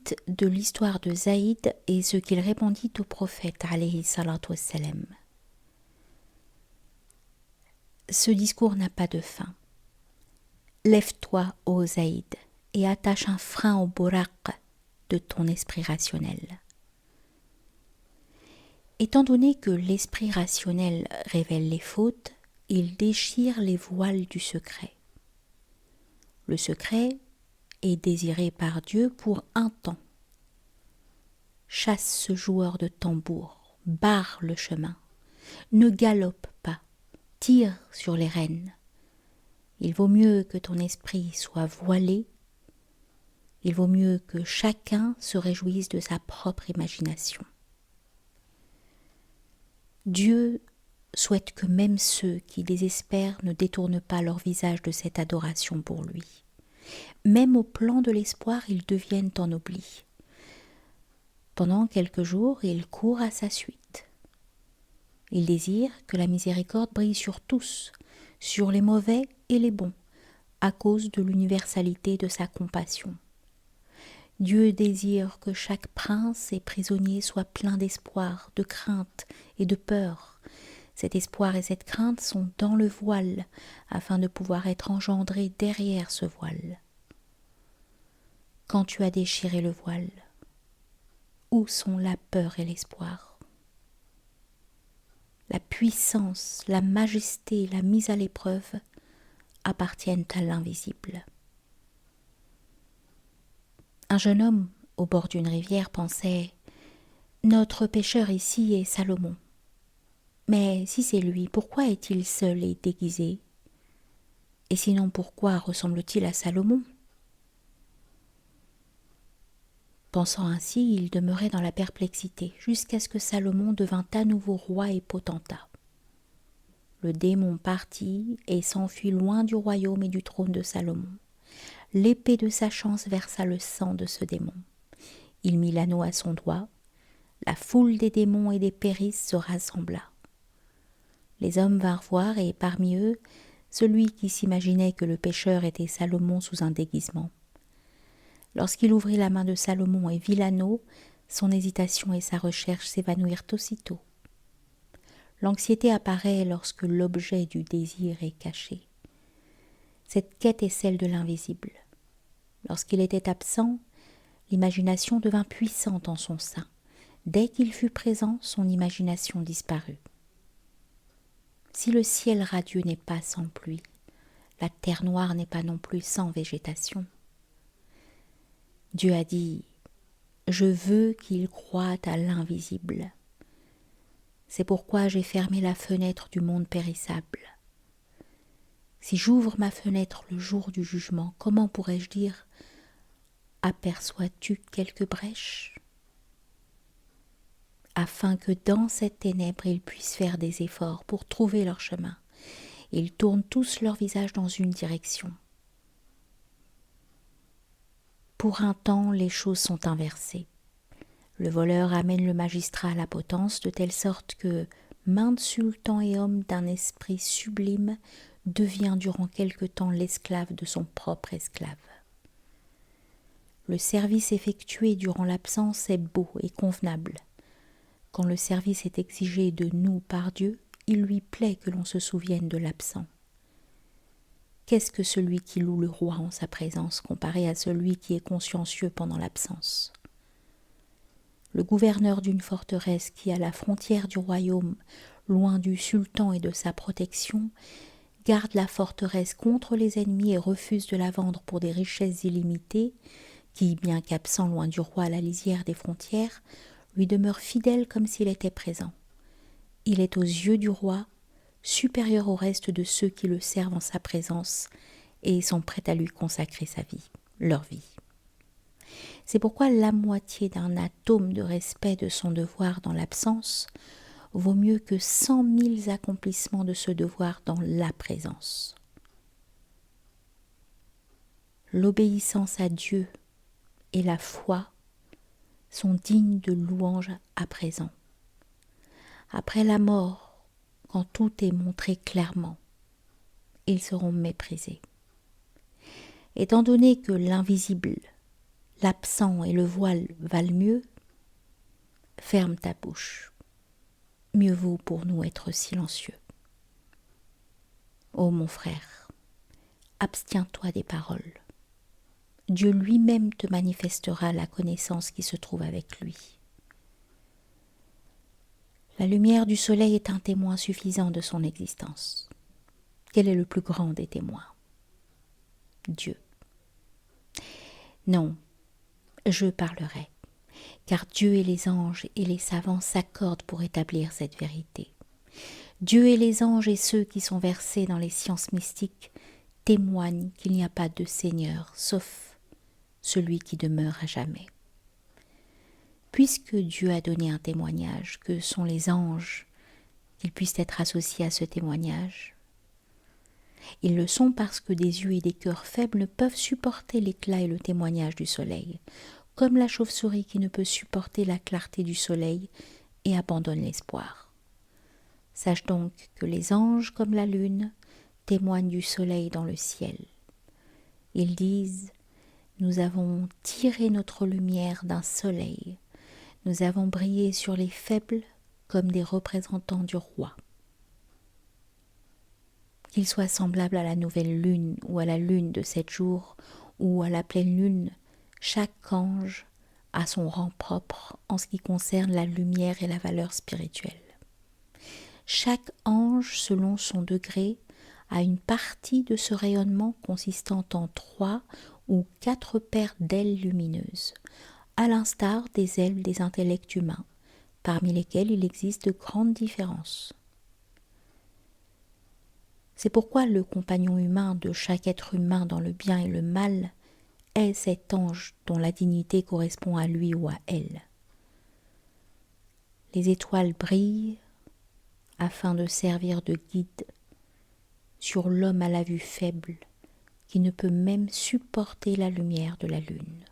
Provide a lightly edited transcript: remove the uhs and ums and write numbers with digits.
Suite de l'histoire de Zaïd et ce qu'il répondit au prophète alayhi salatu wassalam. Ce discours n'a pas de fin. Lève-toi, ô Zaïd, et attache un frein au buraq de ton esprit rationnel. Étant donné que l'esprit rationnel révèle les fautes, il déchire les voiles du secret. Le secret est désiré par Dieu pour un temps. Chasse ce joueur de tambour, barre le chemin, ne galope pas, tire sur les rênes. Il vaut mieux que ton esprit soit voilé, il vaut mieux que chacun se réjouisse de sa propre imagination. Dieu souhaite que même ceux qui désespèrent ne détournent pas leur visage de cette adoration pour lui. Même au plan de l'espoir, ils deviennent en oubli. Pendant quelques jours, il court à sa suite. Il désire que la miséricorde brille sur tous, sur les mauvais et les bons, à cause de l'universalité de sa compassion. Dieu désire que chaque prince et prisonnier soit plein d'espoir, de crainte et de peur. Cet espoir et cette crainte sont dans le voile, afin de pouvoir être engendrés derrière ce voile. Quand tu as déchiré le voile, où sont la peur et l'espoir? La puissance, la majesté, la mise à l'épreuve appartiennent à l'invisible. Un jeune homme au bord d'une rivière pensait « Notre pêcheur ici est Salomon. Mais si c'est lui, pourquoi est-il seul et déguisé? Et sinon pourquoi ressemble-t-il à Salomon ?» Pensant ainsi, il demeurait dans la perplexité jusqu'à ce que Salomon devint à nouveau roi et potentat. Le démon partit et s'enfuit loin du royaume et du trône de Salomon. L'épée de sa chance versa le sang de ce démon. Il mit l'anneau à son doigt. La foule des démons et des périsses se rassembla. Les hommes vinrent voir, et parmi eux, celui qui s'imaginait que le pécheur était Salomon sous un déguisement. Lorsqu'il ouvrit la main de Salomon et vit l'anneau, son hésitation et sa recherche s'évanouirent aussitôt. L'anxiété apparaît lorsque l'objet du désir est caché. Cette quête est celle de l'invisible. Lorsqu'il était absent, l'imagination devint puissante en son sein. Dès qu'il fut présent, son imagination disparut. Si le ciel radieux n'est pas sans pluie, la terre noire n'est pas non plus sans végétation. Dieu a dit « Je veux qu'il croie à l'invisible. C'est pourquoi j'ai fermé la fenêtre du monde périssable. Si j'ouvre ma fenêtre le jour du jugement, comment pourrais-je dire « Aperçois-tu quelque brèche ?» Afin que dans cette ténèbre, ils puissent faire des efforts pour trouver leur chemin. Ils tournent tous leur visage dans une direction. Pour un temps, les choses sont inversées. Le voleur amène le magistrat à la potence, de telle sorte que maintes sultans et hommes d'un esprit sublime devient durant quelque temps l'esclave de son propre esclave. Le service effectué durant l'absence est beau et convenable. Quand le service est exigé de nous par Dieu, il lui plaît que l'on se souvienne de l'absent. Qu'est-ce que celui qui loue le roi en sa présence comparé à celui qui est consciencieux pendant l'absence? Le gouverneur d'une forteresse qui est à la frontière du royaume, loin du sultan et de sa protection, garde la forteresse contre les ennemis et refuse de la vendre pour des richesses illimitées, qui, bien qu'absent loin du roi à la lisière des frontières, lui demeure fidèle comme s'il était présent. Il est aux yeux du roi supérieur au reste de ceux qui le servent en sa présence et sont prêts à lui consacrer sa vie, leur vie. C'est pourquoi la moitié d'un atome de respect de son devoir dans l'absence vaut mieux que 100 000 accomplissements de ce devoir dans la présence. L'obéissance à Dieu et la foi sont dignes de louange à présent. Après la mort, quand tout est montré clairement, ils seront méprisés. Étant donné que l'invisible, l'absent et le voile valent mieux, ferme ta bouche. Mieux vaut pour nous être silencieux. Ô mon frère, abstiens-toi des paroles. Dieu lui-même te manifestera la connaissance qui se trouve avec lui. La lumière du soleil est un témoin suffisant de son existence. Quel est le plus grand des témoins? Dieu. Non, je parlerai, car Dieu et les anges et les savants s'accordent pour établir cette vérité. Dieu et les anges et ceux qui sont versés dans les sciences mystiques témoignent qu'il n'y a pas de Seigneur sauf celui qui demeure à jamais. Puisque Dieu a donné un témoignage, que sont les anges, qu'ils puissent être associés à ce témoignage. Ils le sont parce que des yeux et des cœurs faibles ne peuvent supporter l'éclat et le témoignage du soleil, comme la chauve-souris qui ne peut supporter la clarté du soleil et abandonne l'espoir. Sache donc que les anges, comme la lune, témoignent du soleil dans le ciel. Ils disent « Nous avons tiré notre lumière d'un soleil. Nous avons brillé sur les faibles comme des représentants du roi. » Qu'il soit semblable à la nouvelle lune ou à la lune de 7 jours ou à la pleine lune, chaque ange a son rang propre en ce qui concerne la lumière et la valeur spirituelle. Chaque ange, selon son degré, a une partie de ce rayonnement consistant en 3 ou 4 paires d'ailes lumineuses, à l'instar des ailes des intellects humains, parmi lesquels il existe de grandes différences. C'est pourquoi le compagnon humain de chaque être humain dans le bien et le mal est cet ange dont la dignité correspond à lui ou à elle. Les étoiles brillent afin de servir de guide sur l'homme à la vue faible qui ne peut même supporter la lumière de la lune.